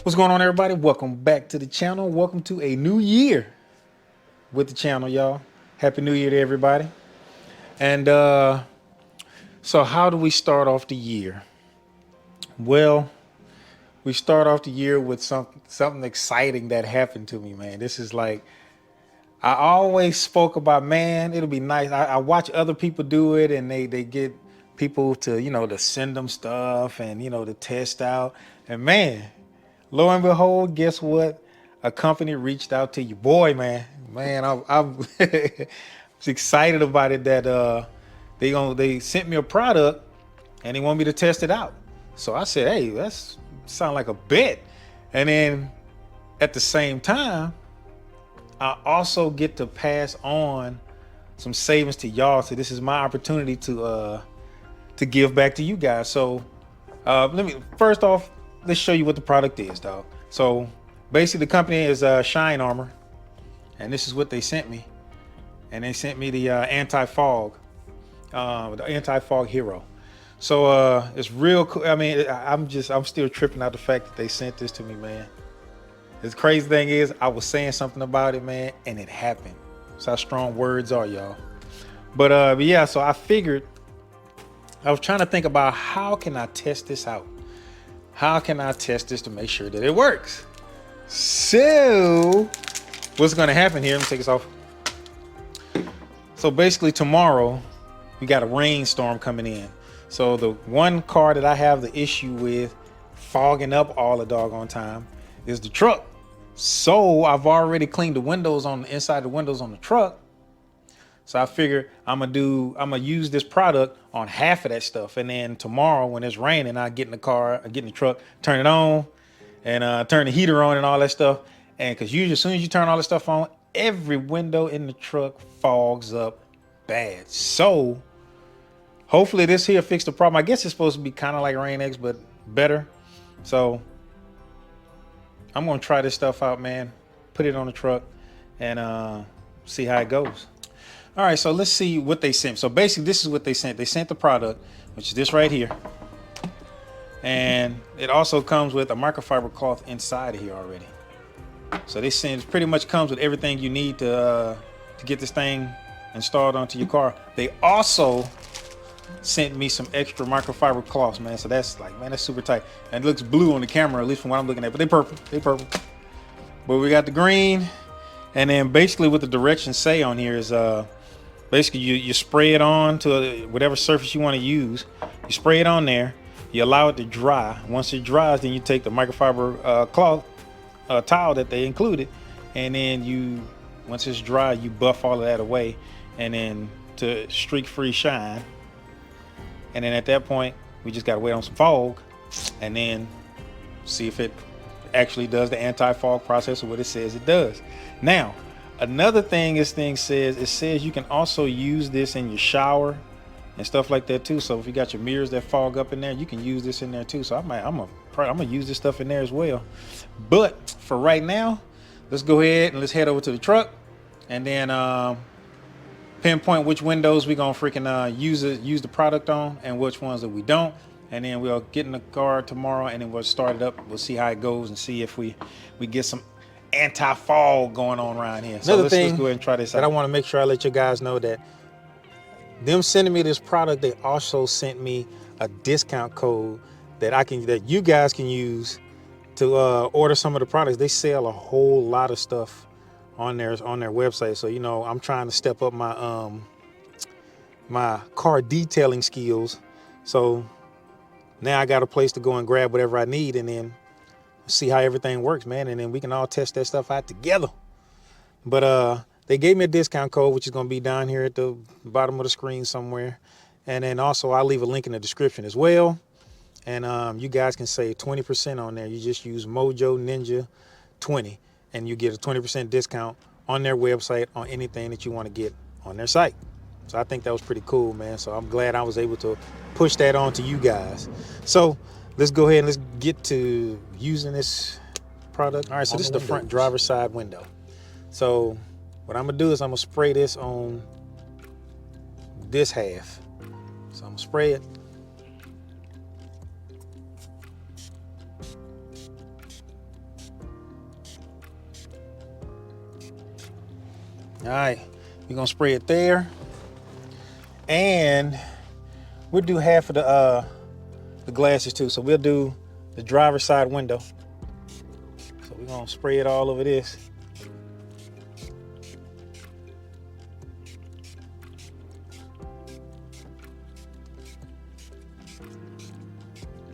What's going on, everybody? Welcome back to the channel. Welcome to a new year with the channel, y'all. Happy New Year to everybody. And so how do we start off the year? Well, we start off the year with something exciting that happened to me, man. This is like, I always spoke about, man, it'll be nice. I watch other people do it, and they get people to, to send them stuff and, to test out. And man, lo and behold, guess what? A company reached out to you. Boy, man, I'm was excited about it that they sent me a product and they want me to test it out. So I said, hey, that's sound like a bet. And then at the same time, I also get to pass on some savings to y'all. So this is my opportunity to give back to you guys. So first off, let's show you what the product is, dog. So basically the company is Shine Armor, and this is what they sent me. And they sent me the anti-fog Hero. So it's real cool. I mean, I'm still tripping out the fact that they sent this to me, man. The crazy thing is, I was saying something about it, man, and it happened. That's how strong words are, y'all. But yeah, so I figured, I was trying to think about how can I test this out? How can I test this to make sure that it works? So what's going to happen here? Let me take this off. So basically tomorrow we got a rainstorm coming in. So the one car that I have the issue with fogging up all the doggone time is the truck. So I've already cleaned the windows on the inside, the windows on the truck. So I figure I'm gonna use this product on half of that stuff, and then tomorrow when it's raining, I get in the car, I get in the truck, turn it on, and turn the heater on and all that stuff. And because usually as soon as you turn all this stuff on, every window in the truck fogs up bad. So hopefully this here fix the problem. I guess it's supposed to be kind of like Rain X, but better. So I'm gonna try this stuff out, man. Put it on the truck and see how it goes. All right, so let's see what they sent. So basically, this is what they sent. They sent the product, which is this right here. And it also comes with a microfiber cloth inside of here already. So they sent, it pretty much comes with everything you need to get this thing installed onto your car. They also sent me some extra microfiber cloths, man. So that's like, man, that's super tight. And it looks blue on the camera, at least from what I'm looking at, but they purple. But we got the green. And then basically what the directions say on here is, basically, you spray it on to whatever surface you want to use. You spray it on there. You allow it to dry. Once it dries, then you take the microfiber cloth towel that they included, and then once it's dry, you buff all of that away, and then to streak-free shine. And then at that point, we just gotta wait on some fog, and then see if it actually does the anti-fog process or what it says it does. Now, another thing this thing says, it says you can also use this in your shower and stuff like that too. So if you got your mirrors that fog up in there, you can use this in there too. So I'm gonna use this stuff in there as well. But for right now, let's go ahead and let's head over to the truck and then pinpoint which windows we're gonna freaking use the product on and which ones that we don't. And then we'll get in the car tomorrow and then we'll start it up. We'll see how it goes and see if we get some anti-fog going on around here. So let's go ahead and try this out. I want to make sure I let you guys know that them sending me this product, they also sent me a discount code that you guys can use to order some of the products. They sell a whole lot of stuff on their website. So I'm trying to step up my my car detailing skills. So now I got a place to go and grab whatever I need and then see how everything works, man, and then we can all test that stuff out together. But they gave me a discount code, which is going to be down here at the bottom of the screen somewhere, and then also I'll leave a link in the description as well. And you guys can save 20% on there. You just use MoJo Ninja 20 and you get a 20% discount on their website on anything that you want to get on their site. So I think that was pretty cool, man. So I'm glad I was able to push that on to you guys. So let's go ahead and let's get to using this product. All right, so this is the front driver's side window. So what I'm gonna do is I'm gonna spray this on this half. So I'm gonna spray it. All right, we're gonna spray it there, and we'll do half of the glasses too. So we'll do the driver's side window. So we're gonna spray it all over this.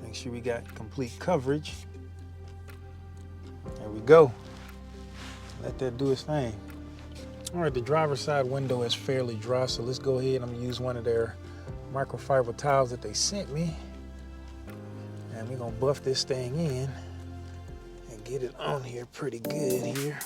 Make sure we got complete coverage. There we go. Let that do its thing. All right, the driver's side window is fairly dry, so let's go ahead. I'm gonna use one of their microfiber towels that they sent me. And we're gonna buff this thing in and get it on here pretty good here.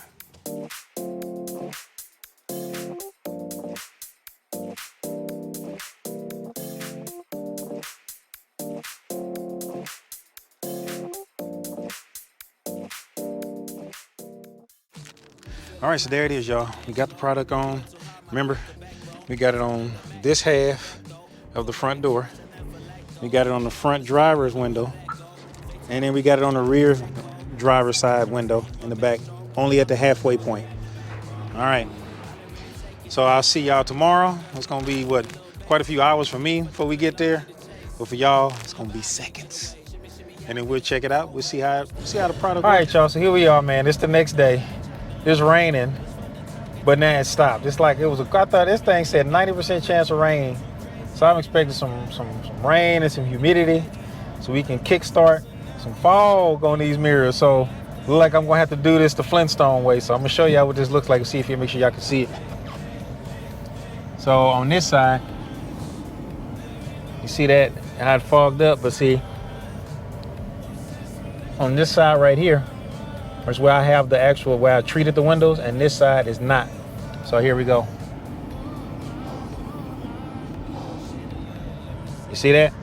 All right, so there it is, y'all. We got the product on. Remember, we got it on this half of the front door. We got it on the front driver's window. And then we got it on the rear driver's side window in the back, only at the halfway point. All right. So I'll see y'all tomorrow. It's gonna be quite a few hours for me before we get there. But for y'all, it's gonna be seconds. And then we'll check it out. We'll see how the product. All right, y'all. So here we are, man. It's the next day. It's raining, but now it stopped. It's like I thought this thing said 90% chance of rain. So I'm expecting some rain and some humidity so we can kickstart some fog on these mirrors. So look like I'm gonna have to do this the Flintstone way. So I'm gonna show y'all what this looks like and see if you make sure y'all can see it. So on this side, you see that how it fogged up, but see on this side right here, is where I have the actual, where I treated the windows, and this side is not. So here we go. You see that?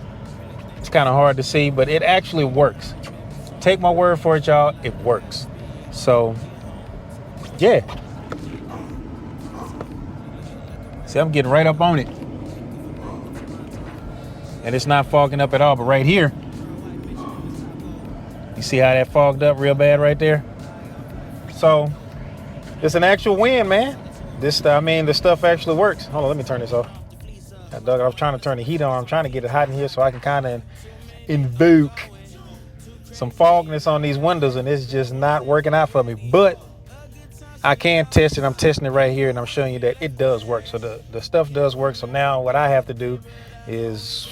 It's kind of hard to see, but it actually works. Take my word for it, y'all, it works. So, yeah. See, I'm getting right up on it. And it's not fogging up at all, but right here, you see how that fogged up real bad right there? So it's an actual win, man. The stuff actually works. Hold on, let me turn this off. I was trying to turn the heat on. I'm trying to get it hot in here so I can kind of invoke some fogness on these windows, and it's just not working out for me. But I can test it. I'm testing it right here, and I'm showing you that it does work. So the stuff does work. So now what I have to do is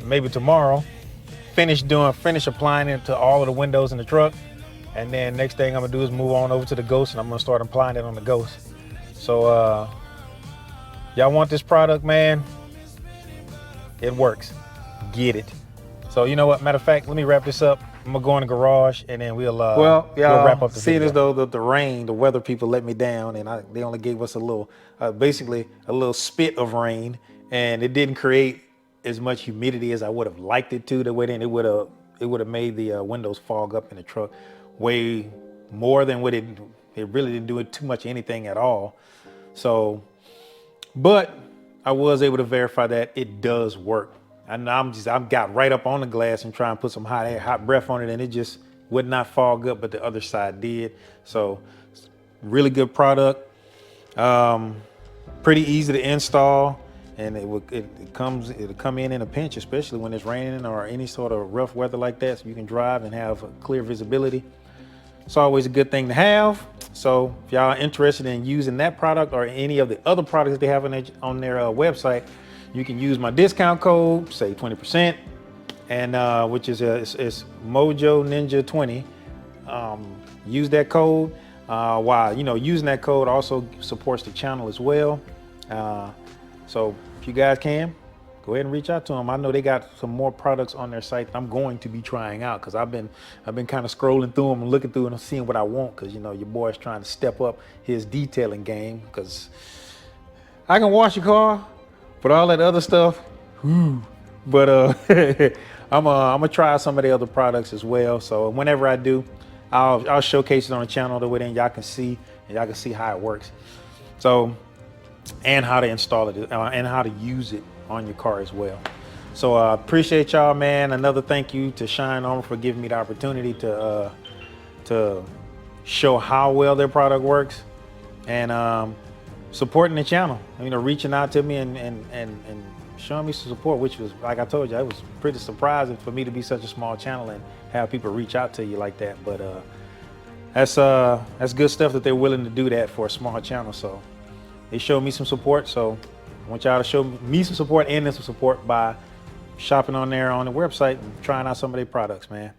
maybe tomorrow finish applying it to all of the windows in the truck. And then next thing I'm gonna do is move on over to the Ghost, and I'm gonna start applying it on the Ghost. So y'all want this product, man? It works. Get it. So you know what? Matter of fact, let me wrap this up. I'm gonna go in the garage, and then we'll wrap up the video. Seeing as though the rain, the weather people let me down, and they only gave us a little, basically a little spit of rain, and it didn't create as much humidity as I would have liked it to. The way then it would have made the windows fog up in the truck way more than what it really didn't do it too much anything at all. So, but I was able to verify that it does work. And I've got right up on the glass and try and put some hot breath on it, and it just would not fog up, but the other side did. So really good product. Pretty easy to install, and it'll come in a pinch, especially when it's raining or any sort of rough weather like that, so you can drive and have clear visibility. It's always a good thing to have. So if y'all are interested in using that product or any of the other products they have on their website, you can use my discount code, save 20%, and which is it's MoJo Ninja 20. Use that code. While using that code also supports the channel as well. So if you guys can, go ahead and reach out to them. I know they got some more products on their site that I'm going to be trying out, because I've been kind of scrolling through them and looking through and seeing what I want, because your boy's trying to step up his detailing game, because I can wash your car, but all that other stuff, but I'm gonna try some of the other products as well. So whenever I do, I'll showcase it on the channel, the way then y'all can see how it works. So, and how to install it and how to use it on your car as well. So appreciate y'all, man. Another thank you to Shine Armor for giving me the opportunity to show how well their product works. And supporting the channel, you know, reaching out to me and showing me some support, which was, like I told you, it was pretty surprising for me to be such a small channel and have people reach out to you like that. But that's good stuff that they're willing to do that for a small channel. So they showed me some support. So I want y'all to show me some support and them some support by shopping on there on the website and trying out some of their products, man.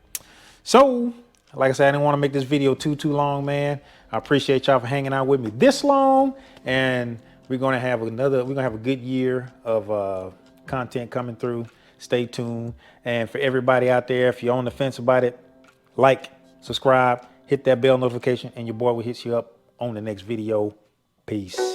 So like I said, I didn't want to make this video too long, man. I appreciate y'all for hanging out with me this long, and we're gonna have a good year of content coming through. Stay tuned. And for everybody out there, if you're on the fence about it, like, subscribe, hit that bell notification, and your boy will hit you up on the next video. Peace.